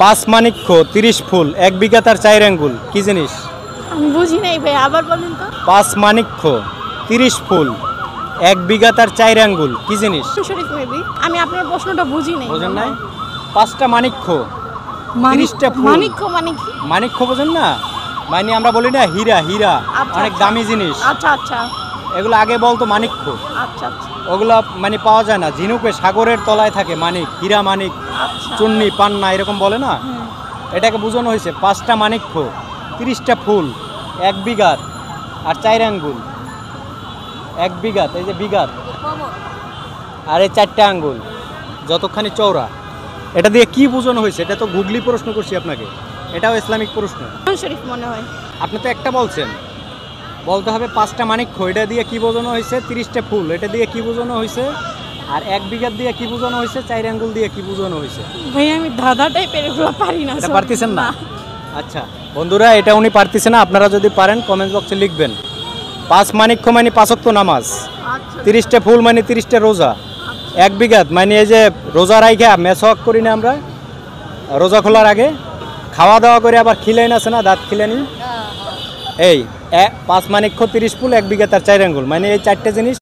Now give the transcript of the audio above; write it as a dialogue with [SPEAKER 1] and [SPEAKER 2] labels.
[SPEAKER 1] পাঁচ মানিক্য 30 ফুল 1 বিঘা তার 4 আঙ্গুল কি জিনিস?
[SPEAKER 2] আমি বুঝি নাই ভাই, আবার বলেন তো।
[SPEAKER 1] পাঁচ মানিক্য 30 ফুল 1 বিঘা তার 4 আঙ্গুল কি জিনিস?
[SPEAKER 2] শরীফ মেবি। আমি আপনার প্রশ্নটা বুঝি নাই।
[SPEAKER 1] বুঝেন নাই? পাঁচটা মানিক্য 30টা ফুল।
[SPEAKER 2] মানিক্য মানে কি?
[SPEAKER 1] মানিক্য বোঝেন না? মানে আমরা বলি না হীরা, হীরা অনেক দামি জিনিস।
[SPEAKER 2] আচ্ছা আচ্ছা
[SPEAKER 1] এগুলো আগে বলতো মানিক্য।
[SPEAKER 2] আচ্ছা আচ্ছা
[SPEAKER 1] ওগুলা মানে পাওয়া যায় না, ঝিনুকে সাগরের তলায় থাকে মানিক, হীরা মানিক, চুন্নি পান্না এরকম বলে না। এটাকে বোঝানো হয়েছে পাঁচটা মানিক্য 30টা ফুল 1 বিঘাত আর 4 আঙ্গুল। 1 বিঘাত, এই যে বিঘাত, আর এই 4টা আঙ্গুল যতখানি চওড়া। এটা দিয়ে কি বোঝানো হয়েছে? এটা তো গুগলি প্রশ্ন করছি আপনাকে, এটাও ইসলামিক প্রশ্ন।
[SPEAKER 2] শরীফ মনে হয়।
[SPEAKER 1] আপনি তো একটা বলছেন, বলতে হবে পাঁচটা মানিক্য, এটা দিয়ে কি বোঝানো হয়েছে? 30টা ফুল, এটা দিয়ে কি বোঝানো হয়েছে? আর 1 বিঘাত দিয়ে কি বোঝানো হয়েছে? 4 আঙ্গুল দিয়ে কি বোঝানো হয়েছে?
[SPEAKER 2] ভাই আমি ধাঁধা টাইপের এগুলো পারি না।
[SPEAKER 1] এটা পারতেছেন না? আচ্ছা বন্ধুরা, এটা উনি পারতেছেন না, আপনারা যদি পারেন কমেন্ট বক্সে লিখবেন। 5 মানিক্য মানে 5 ওয়াক্ত নামাজ, 30টা ফুল মানে 30টা রোজা, 1 বিঘাত মানে এই যে রোজা রাইখা মেসওয়াক করি না আমরা রোজা খোলার আগে, খাওয়া দাওয়া করে আবার খিলেন আছে না, দাঁত খিলেনি, এই 5 মানিক্য 30 ফুল 1 বিঘা তার 4 আঙ্গুল মানে এই 4টে জিনিস।